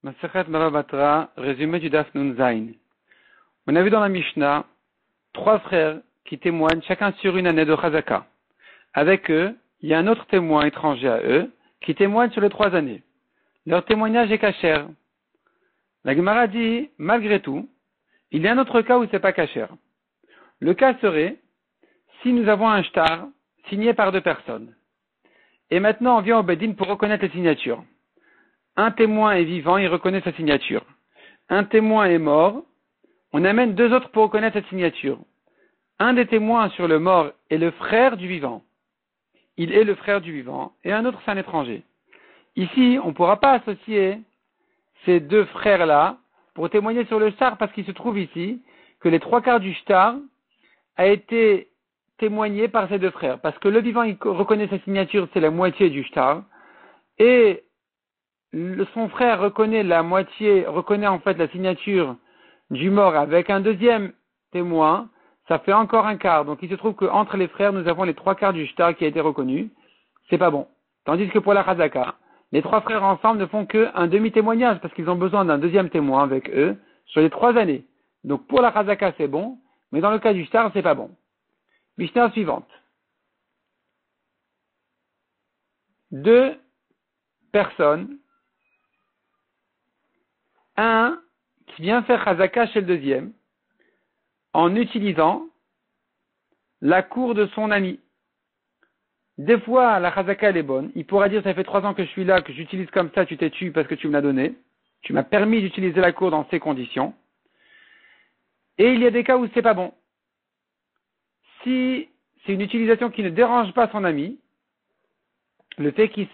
Masechet Baba Batra, résumé du Daf Nun Zayin. On a vu dans la Mishnah 3 frères qui témoignent chacun sur une année de Chazaka. Avec eux, il y a un autre témoin étranger à eux qui témoigne sur les 3 années. Leur témoignage est kasher. La Gemara dit, malgré tout, il y a un autre cas où c'est pas kasher. Le cas serait si nous avons un shtar signé par 2 personnes. Et maintenant on vient au Bedin pour reconnaître les signatures. Un témoin est vivant, il reconnaît sa signature. Un témoin est mort, on amène 2 autres pour reconnaître cette signature. Un des témoins sur le mort est le frère du vivant. Il est le frère du vivant, et un autre c'est un étranger. Ici, on ne pourra pas associer ces 2 frères-là pour témoigner sur le shtar, parce qu'il se trouve ici que les 3/4 du shtar a été témoigné par ces 2 frères. Parce que le vivant, il reconnaît sa signature, c'est la moitié du shtar, et son frère reconnaît en fait la signature du mort avec un deuxième témoin, ça fait encore un quart. Donc il se trouve qu'entre les frères, nous avons les 3/4 du shtar qui a été reconnu. C'est pas bon. Tandis que pour la Chazaka, les 3 frères ensemble ne font qu'un demi-témoignage parce qu'ils ont besoin d'un deuxième témoin avec eux sur les 3 années. Donc pour la Chazaka, c'est bon, mais dans le cas du shtar, c'est pas bon. Mishnah suivante. 2 personnes. Un qui vient faire Chazaka chez le deuxième en utilisant la cour de son ami. Des fois, la Chazaka elle est bonne. Il pourra dire, ça fait 3 ans que je suis là, que j'utilise comme ça, tu t'es tué parce que tu me l'as donné. Tu m'as permis d'utiliser la cour dans ces conditions. Et il y a des cas où c'est pas bon. Si c'est une utilisation qui ne dérange pas son ami, le fait qu'il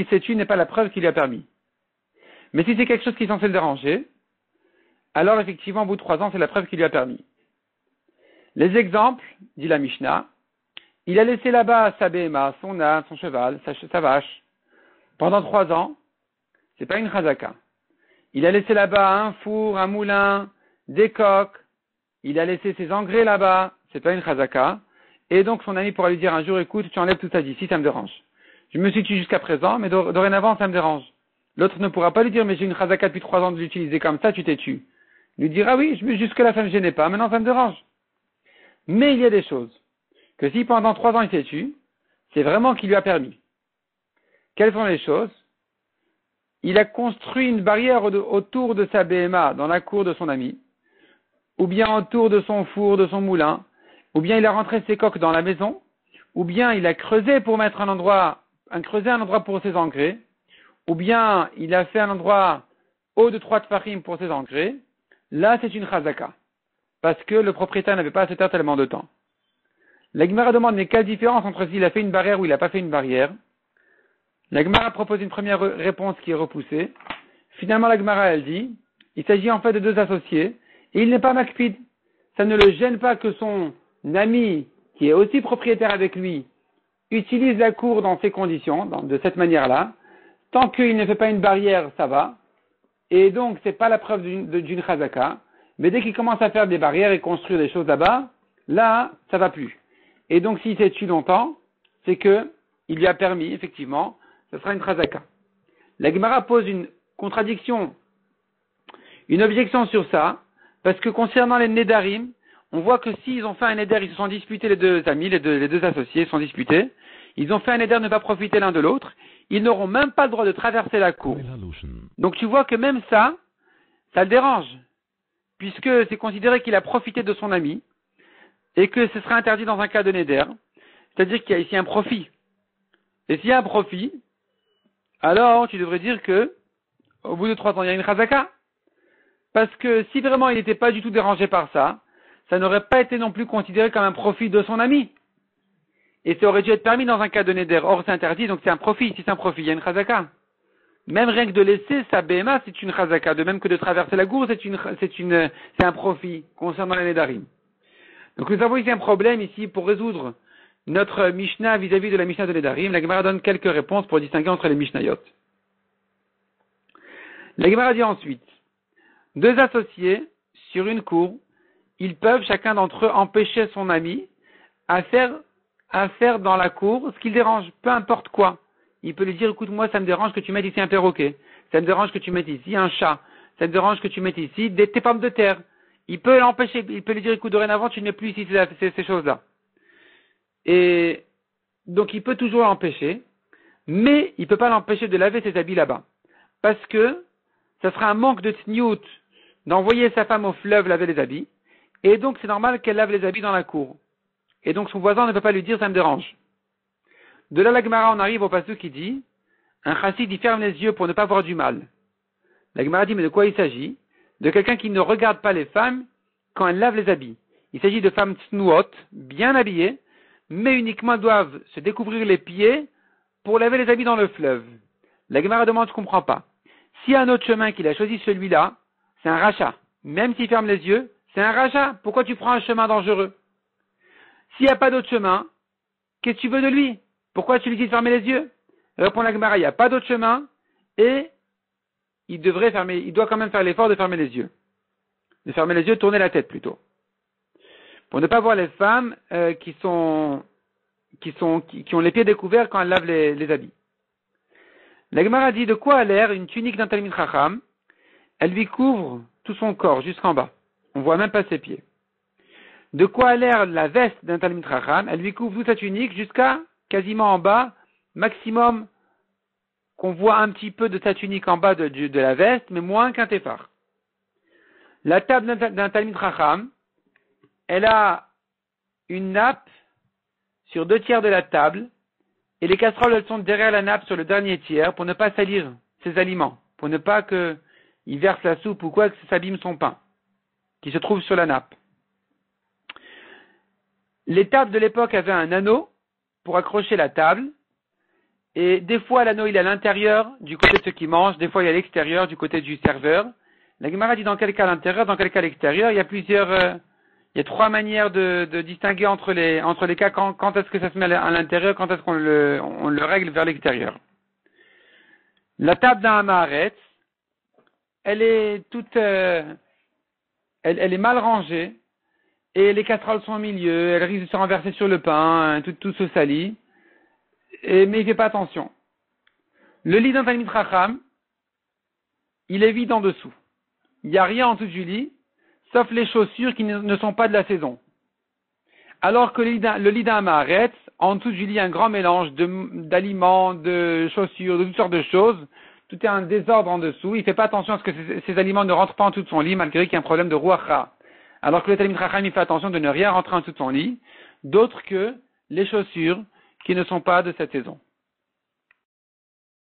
s'est tué n'est pas la preuve qu'il lui a permis. Mais si c'est quelque chose qui est censé le déranger, alors effectivement, au bout de 3 ans, c'est la preuve qu'il lui a permis. Les exemples, dit la Mishnah, il a laissé là-bas sa béhéma, son âne, son cheval, sa vache, pendant 3 ans, c'est pas une chazaka. Il a laissé là-bas un four, un moulin, des coques, il a laissé ses engrais là-bas, c'est pas une chazaka, et donc son ami pourra lui dire un jour, écoute, tu enlèves tout ça d'ici, ça me dérange. Je me suis tué jusqu'à présent, mais dorénavant, ça me dérange. L'autre ne pourra pas lui dire, mais j'ai une chazaka depuis 3 ans de l'utiliser comme ça, tu t'es tué. Il lui dira, oui, jusque-là, ça ne me gênait pas, maintenant, ça me dérange. Mais il y a des choses que si pendant 3 ans il s'est tué, c'est vraiment qu'il lui a permis. Quelles sont les choses? Il a construit une barrière autour de sa BMA dans la cour de son ami, ou bien autour de son four, de son moulin, ou bien il a rentré ses coques dans la maison, ou bien il a creusé pour mettre un endroit pour ses engrais, ou bien il a fait un endroit haut de 3 tfachim pour ses engrais. Là, c'est une chazaka, parce que le propriétaire n'avait pas à se taire tellement de temps. La Gemara demande, mais quelle différence entre s'il a fait une barrière ou il n'a pas fait une barrière? La Gemara propose une première réponse qui est repoussée. Finalement, la Gemara, elle dit, il s'agit en fait de 2 associés, et il n'est pas makpid. Ça ne le gêne pas que son ami, qui est aussi propriétaire avec lui, utilise la cour dans ces conditions, de cette manière-là. Tant qu'il ne fait pas une barrière, ça va. Et donc, c'est pas la preuve d'une chazaka. Mais dès qu'il commence à faire des barrières et construire des choses là-bas, là, ça va plus. Et donc, s'il s'est tué longtemps, c'est que il lui a permis, effectivement, ce sera une chazaka. La Gemara pose une contradiction, une objection sur ça, parce que concernant les nedarim, on voit que s'ils ont fait un neder, ils se sont disputés les 2 amis, les deux associés se sont disputés, ils ont fait un neder ne pas profiter l'un de l'autre, ils n'auront même pas le droit de traverser la cour. Donc tu vois que même ça le dérange, puisque c'est considéré qu'il a profité de son ami, et que ce serait interdit dans un cas de neder, c'est-à-dire qu'il y a ici un profit. Et s'il y a un profit, alors tu devrais dire que, au bout de 3 ans, il y a une chazaka. Parce que si vraiment il n'était pas du tout dérangé par ça, ça n'aurait pas été non plus considéré comme un profit de son ami. Et ça aurait dû être permis dans un cas de neder. Or, c'est interdit, donc c'est un profit. Si c'est un profit, il y a une chazaka. Même rien que de laisser sa BMA, c'est une chazaka. De même que de traverser la gourde, c'est un profit concernant les nedarim. Donc nous avons ici un problème ici pour résoudre notre Mishnah vis-à-vis de la Mishnah de nedarim. La Gemara donne quelques réponses pour distinguer entre les Mishnayot. La Gemara dit ensuite, 2 associés sur une cour, ils peuvent chacun d'entre eux empêcher son ami à faire dans la cour ce qu'il dérange, peu importe quoi. Il peut lui dire, écoute, moi ça me dérange que tu mettes ici un perroquet. ça me dérange que tu mettes ici un chat, ça me dérange que tu mettes ici tes pommes de terre. Il peut l'empêcher, il peut lui dire, écoute, dorénavant, tu ne mets plus ici ces choses-là. Et donc, il peut toujours l'empêcher, mais il ne peut pas l'empêcher de laver ses habits là-bas. Parce que ça sera un manque de tsniout d'envoyer sa femme au fleuve laver les habits, et donc c'est normal qu'elle lave les habits dans la cour. Et donc son voisin ne peut pas lui dire, ça me dérange. De là, la Gemara, on arrive au passage qui dit, un chassid, il ferme les yeux pour ne pas voir du mal. La Gemara dit, mais de quoi il s'agit? De quelqu'un qui ne regarde pas les femmes quand elles lavent les habits. Il s'agit de femmes tsnuot, bien habillées, mais uniquement doivent se découvrir les pieds pour laver les habits dans le fleuve. La Gemara demande, je ne comprends pas. S'il y a un autre chemin qu'il a choisi celui-là, c'est un rachat. Même s'il ferme les yeux, c'est un rachat. Pourquoi tu prends un chemin dangereux? S'il n'y a pas d'autre chemin, qu'est-ce que tu veux de lui? Pourquoi tu lui dis de fermer les yeux? Répond la Gemara, il n'y a pas d'autre chemin, et il doit quand même faire l'effort de fermer les yeux. De fermer les yeux, tourner la tête plutôt. Pour ne pas voir les femmes qui ont les pieds découverts quand elles lavent les habits. La Gemara dit de quoi a l'air une tunique d'un Talmid Chacham? Elle lui couvre tout son corps jusqu'en bas. On voit même pas ses pieds. De quoi a l'air la veste d'un Talmid Chacham? Elle lui couvre toute sa tunique jusqu'à quasiment en bas, maximum qu'on voit un petit peu de sa tunique en bas de la veste, mais moins qu'un téphar. La table d'un Talmid Chacham, elle a une nappe sur 2 tiers de la table, et les casseroles, elles sont derrière la nappe sur le dernier tiers pour ne pas salir ses aliments, pour ne pas qu'il verse la soupe ou quoi, que ça s'abîme son pain, qui se trouve sur la nappe. Les tables de l'époque avaient un anneau pour accrocher la table, et des fois l'anneau il est à l'intérieur du côté de ceux qui mangent, des fois il est à l'extérieur du côté du serveur. La Gemara dit dans quel cas à l'intérieur, dans quel cas à l'extérieur. Il y a 3 manières de distinguer entre les cas quand est-ce que ça se met à l'intérieur, quand est-ce qu'on le règle vers l'extérieur. La table d'un Hamaretz, elle est toute, elle est mal rangée, et les casseroles sont au milieu, elle risque de se renverser sur le pain, tout se salit, mais il fait pas attention. Le lit d'un Talmid Chacham, il est vide en dessous. Il n'y a rien en dessous du lit, sauf les chaussures qui ne sont pas de la saison. Alors que le lit d'un Hamaretz, en dessous du lit, il y a un grand mélange d'aliments, de chaussures, de toutes sortes de choses. Tout est un désordre en dessous. Il ne fait pas attention à ce que ces aliments ne rentrent pas en dessous de son lit, malgré qu'il y a un problème de ruach ra. Alors que le Talmid Chacham, il fait attention de ne rien rentrer en dessous de son lit, d'autre que les chaussures qui ne sont pas de cette saison.